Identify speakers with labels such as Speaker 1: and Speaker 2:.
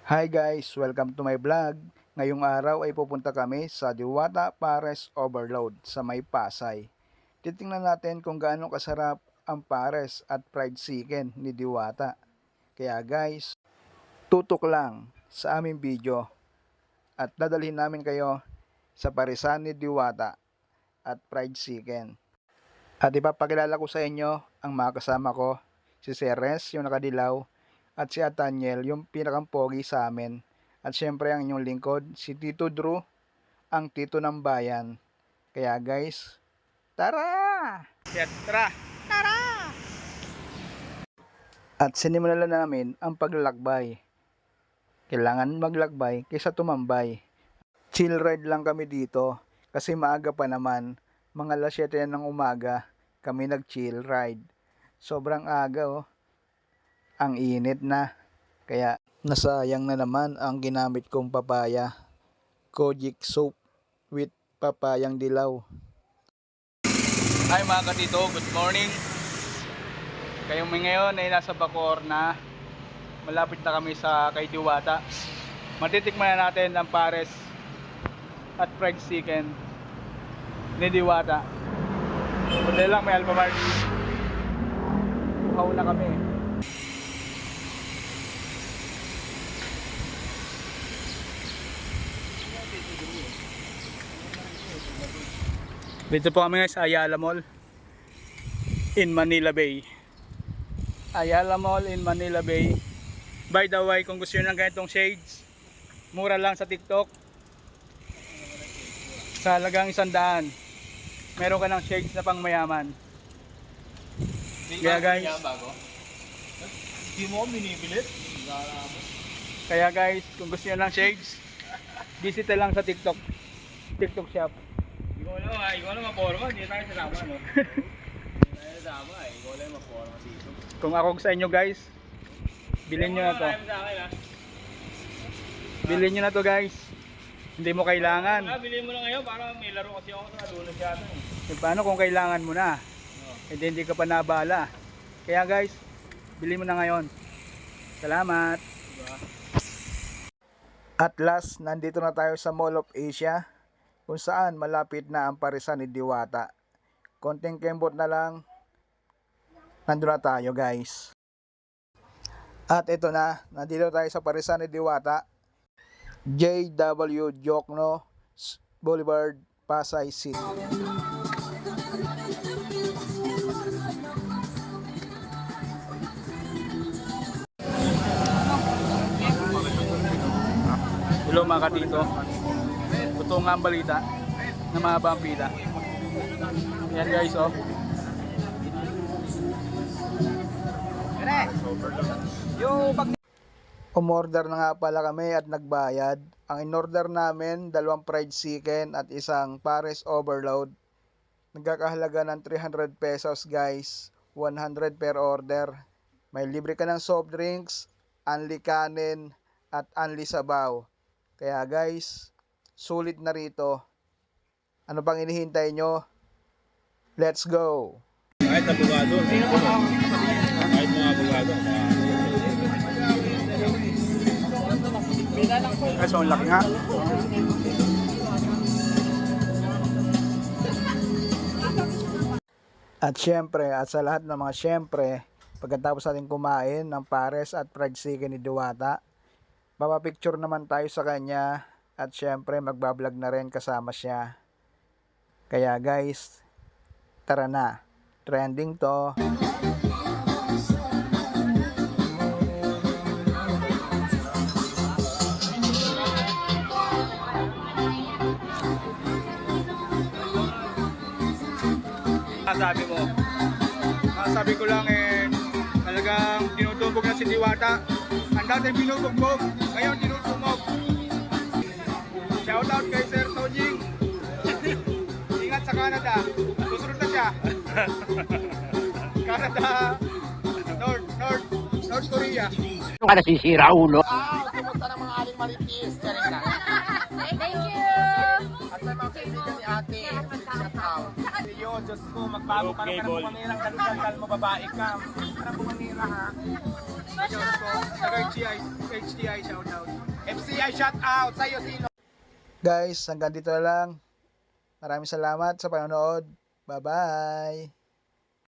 Speaker 1: Hi guys! Welcome to my vlog. Ngayong araw ay pupunta kami sa Diwata Pares Overload sa May Pasay. Titingnan natin kung gaano kasarap ang pares at fried chicken ni Diwata. Kaya guys, tutok lang sa aming video at dadalhin namin kayo sa paresan ni Diwata at fried chicken. At ipapakilala ko sa inyo ang mga kasama ko, si Ceres yung nakadilaw, at si Ataniel, yung pinakampogi sa amin. At syempre ang inyong lingkod, si Tito Drew, ang tito ng bayan. Kaya guys, tara! Tara! Tara! At sinimulan na namin ang paglalakbay. Kailangan maglakbay kaysa tumambay. Chill ride lang kami dito kasi maaga pa naman. Mga alas 7 ng umaga kami nag-chill ride. Sobrang aga oh. Ang init na, kaya nasayang na naman ang ginamit kong papaya. Kojic soap with papayang dilaw. Hi mga katito, good morning. Kayong ngayon ay nasa Bacoor na. Malapit na kami sa kay Diwata. Matitikman na natin ang pares at fried chicken ni Diwata. Buti lang may Alphamart. Uhaw na kami. Dito po kami sa Ayala Mall in Manila Bay. Ayala Mall in Manila Bay. By the way, kung gusto nyo ng ganitong shades, mura lang sa TikTok. Sa halagang 100, meron ka ng shades na pang mayaman. Kaya guys,
Speaker 2: Hindi mo binibilit?
Speaker 1: kaya guys, kung gusto nyo ng shades, visit lang sa TikTok shop.
Speaker 2: Ikaw na maporma, hindi tayo sama, no? Hindi tayo sama, ikaw lang maporma dito.
Speaker 1: Kung ako sa inyo guys, bilhin nyo na to. Bilhin nyo na to guys. Hindi mo kailangan.
Speaker 2: Bilhin mo na ngayon para may laro kasi ako sa Adunas yata.
Speaker 1: Paano kung kailangan mo na? Hindi ka pa nabala. Kaya guys, bilhin mo na ngayon. Salamat. At last, nandito na tayo sa Mall of Asia, kung saan malapit na ang paresan ni Diwata. Konting kembot na lang, nandun na tayo guys. At ito na, nandito tayo sa paresan ni Diwata, JW Jokno Boulevard, Pasay City. Hello mga katito. Ito nga ang balita na mahaba ang pila. Yan guys oh. Umorder na nga pala kami at nagbayad. Ang in-order namin, 2 fried chicken at isang pares overload. Nagkakahalaga ng 300 pesos guys. 100 per order. May libre ka ng soft drinks, unli kanin at unli sabaw. Kaya guys, sulit na rito. Ano pang inihintay nyo? Let's go!
Speaker 2: Kahit abogado, kahit mga abogado.
Speaker 1: Ay, so ang laki nga. At syempre, at sa lahat ng mga syempre, pagkatapos natin kumain ng pares at fried chicken ni Diwata, papapicture naman tayo sa kanya at syempre magbablog na rin kasama siya. Kaya guys, tara na. Trending to.
Speaker 2: Sabi mo, sabi ko lang talagang tinutubog na si Diwata. Ang dati binubugbog, ngayon tinutubog. Shout out kay Sir Tojing. Ingat sa Canada, susunod na siya. Canada, North Korea.
Speaker 3: Ano ka nasisira, ulo?
Speaker 4: Kumusta ng mga aling maritis?
Speaker 5: Thank you!
Speaker 4: At sa mga kaibigan ni ate, shout out.
Speaker 2: Yo, Diyos ko, magbago ka ng bumanirang kalukal mo, babae ka. Parang bumanira ha. Diyos ko, sa HTI, shout out.
Speaker 4: Yan, shout out sa'yo, sino?
Speaker 1: Guys, hanggang dito na lang. Maraming salamat sa panonood. Bye-bye!